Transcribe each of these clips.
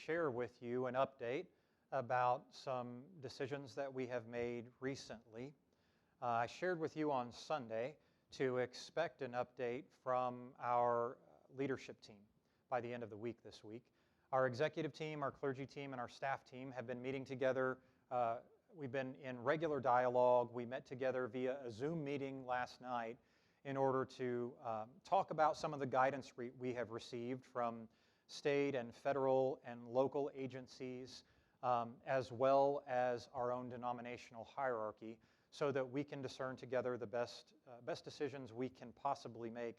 share with you an update about some decisions that we have made recently. I shared with you on Sunday to expect an update from our leadership team by the end of the week this week. Our executive team, our clergy team, and our staff team have been meeting together. We've been in regular dialogue. We met together via a Zoom meeting last night in order to talk about some of the guidance we have received from state and federal and local agencies, as well as our own denominational hierarchy, so that we can discern together the best decisions we can possibly make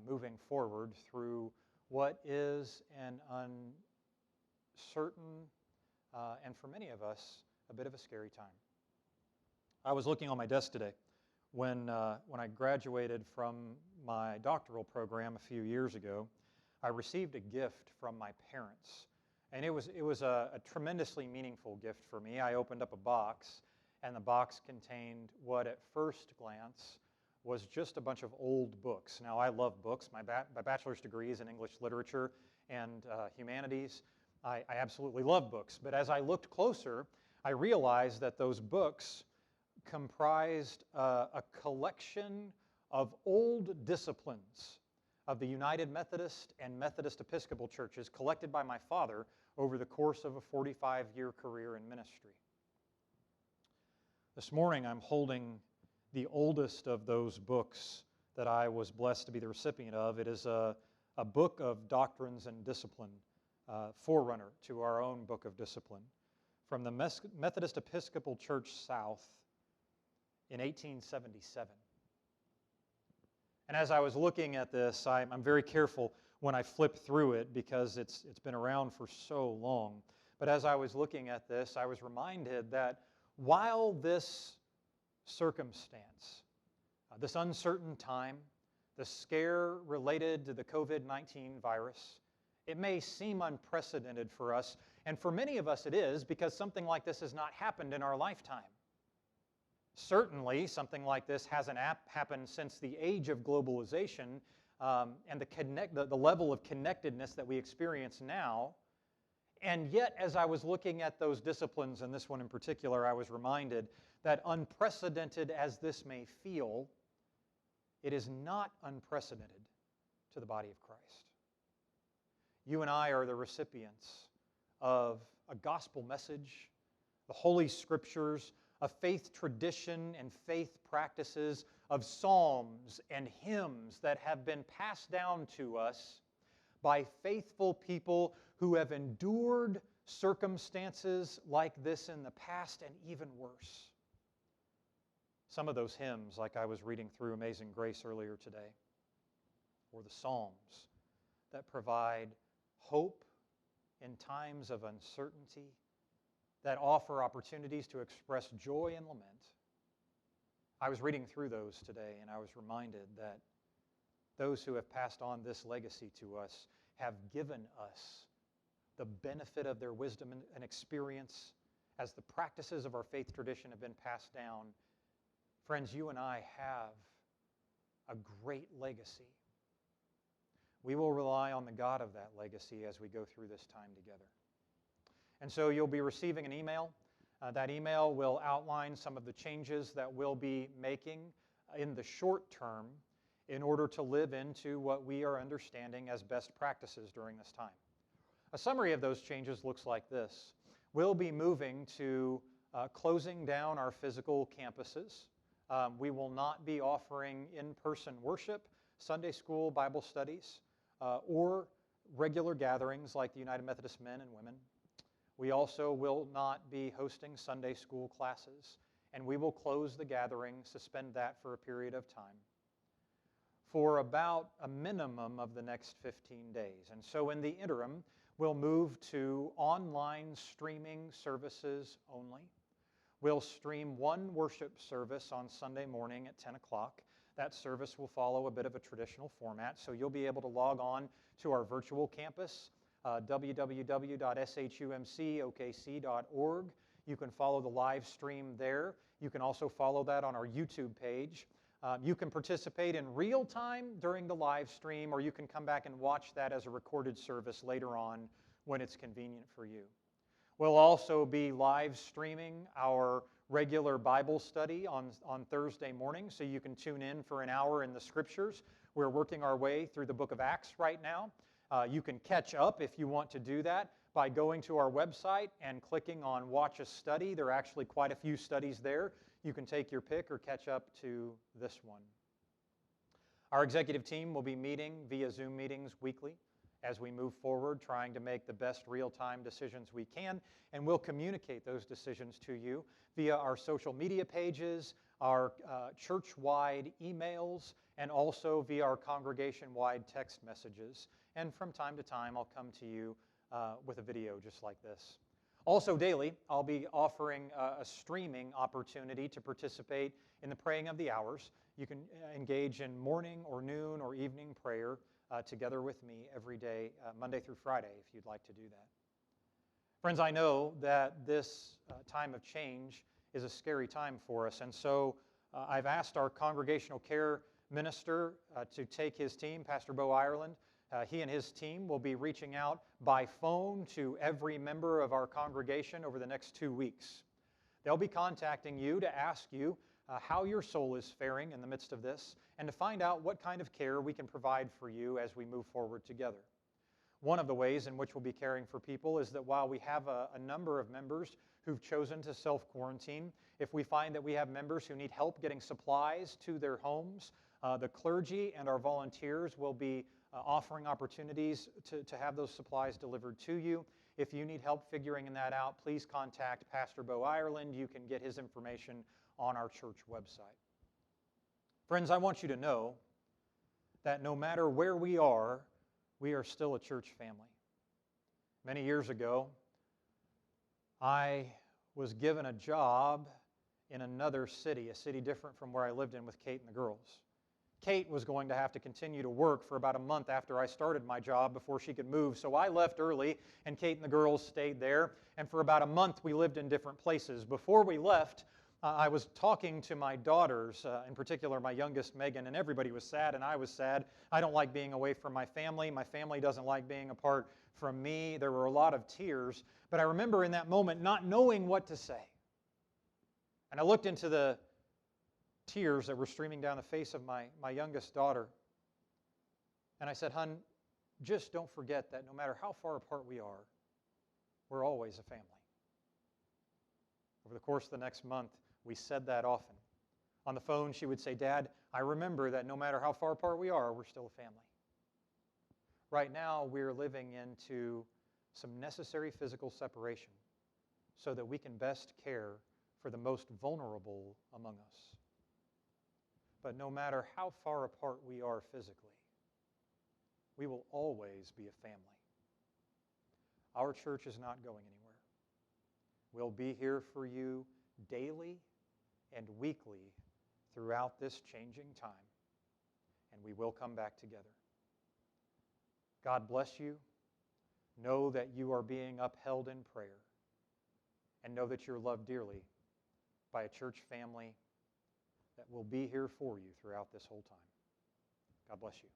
moving forward through what is an uncertain and for many of us a bit of a scary time. I was looking on my desk today when I graduated from my doctoral program a few years ago. I received a gift from my parents, and it was a tremendously meaningful gift for me. I opened up a box, and the box contained what at first glance was just a bunch of old books. Now, I love books. My bachelor's degree is in English literature and humanities. I absolutely love books, but as I looked closer, I realized that those books comprised a collection of old disciplines of the United Methodist and Methodist Episcopal churches collected by my father over the course of a 45-year career in ministry. This morning I'm holding the oldest of those books that I was blessed to be the recipient of. It is a book of doctrines and discipline, forerunner to our own book of discipline, from the Methodist Episcopal Church South in 1877. And as I was looking at this, I'm very careful when I flip through it because it's been around for so long. But as I was looking at this, I was reminded that while this circumstance, this uncertain time, the scare related to the COVID-19 virus, it may seem unprecedented for us, and for many of us it is, because something like this has not happened in our lifetime. Certainly, something like this hasn't happened since the age of globalization and the level of connectedness that we experience now. And yet, as I was looking at those disciplines, and this one in particular, I was reminded that unprecedented as this may feel, it is not unprecedented to the body of Christ. You and I are the recipients of a gospel message, the Holy Scriptures, a faith tradition and faith practices, of psalms and hymns that have been passed down to us by faithful people who have endured circumstances like this in the past and even worse. Some of those hymns, like I was reading through Amazing Grace earlier today, or the Psalms that provide hope in times of uncertainty, that offer opportunities to express joy and lament. I was reading through those today, and I was reminded that those who have passed on this legacy to us have given us the benefit of their wisdom and experience as the practices of our faith tradition have been passed down. Friends, you and I have a great legacy. We will rely on the God of that legacy as we go through this time together. And so you'll be receiving an email. That email will outline some of the changes that we'll be making in the short term in order to live into what we are understanding as best practices during this time. A summary of those changes looks like this. We'll be moving to closing down our physical campuses. We will not be offering in-person worship, Sunday school, Bible studies, or regular gatherings like the United Methodist Men and Women. We also will not be hosting Sunday school classes, and we will close the gathering, suspend that for a period of time, for about a minimum of the next 15 days. And so in the interim, we'll move to online streaming services only. We'll stream one worship service on Sunday morning at 10 o'clock. That service will follow a bit of a traditional format, so you'll be able to log on to our virtual campus, www.shumcokc.org. You can follow the live stream there. You can also follow that on our YouTube page. You can participate in real time during the live stream, or you can come back and watch that as a recorded service later on when it's convenient for you. We'll also be live streaming our regular Bible study on Thursday morning, so you can tune in for an hour in the Scriptures. We're working our way through the book of Acts right now. You can catch up if you want to do that by going to our website and clicking on Watch a Study. There are actually quite a few studies there. You can take your pick or catch up to this one. Our executive team will be meeting via Zoom meetings weekly as we move forward, trying to make the best real-time decisions we can, and we'll communicate those decisions to you via our social media pages, our church-wide emails, and also via our congregation-wide text messages. And from time to time, I'll come to you with a video just like this. Also daily, I'll be offering a streaming opportunity to participate in the praying of the hours. You can engage in morning or noon or evening prayer together with me every day, Monday through Friday, if you'd like to do that. Friends, I know that this time of change is a scary time for us, and so I've asked our congregational care minister to take his team, Pastor Bo Ireland. He and his team will be reaching out by phone to every member of our congregation over the next 2 weeks. They'll be contacting you to ask you how your soul is faring in the midst of this, and to find out what kind of care we can provide for you as we move forward together. One of the ways in which we'll be caring for people is that while we have a number of members who've chosen to self-quarantine, if we find that we have members who need help getting supplies to their homes, the clergy and our volunteers will be offering opportunities to have those supplies delivered to you. If you need help figuring that out, please contact Pastor Bo Ireland. You can get his information on our church website. Friends, I want you to know that no matter where we are still a church family. Many years ago, I was given a job in another city, a city different from where I lived in with Kate and the girls. Kate was going to have to continue to work for about a month after I started my job before she could move, so I left early, and Kate and the girls stayed there, and for about a month we lived in different places. Before we left, I was talking to my daughters, in particular my youngest, Megan, and everybody was sad, and I was sad. I don't like being away from my family. My family doesn't like being apart from me. There were a lot of tears, but I remember in that moment not knowing what to say. And I looked into the tears that were streaming down the face of my youngest daughter, and I said, "Hun, just don't forget that no matter how far apart we are, we're always a family." Over the course of the next month, we said that often. On the phone, she would say, "Dad, I remember that no matter how far apart we are, we're still a family." Right now, we're living into some necessary physical separation so that we can best care for the most vulnerable among us. But no matter how far apart we are physically, we will always be a family. Our church is not going anywhere. We'll be here for you daily and weekly throughout this changing time, and we will come back together. God bless you. Know that you are being upheld in prayer, and know that you're loved dearly by a church family that will be here for you throughout this whole time. God bless you.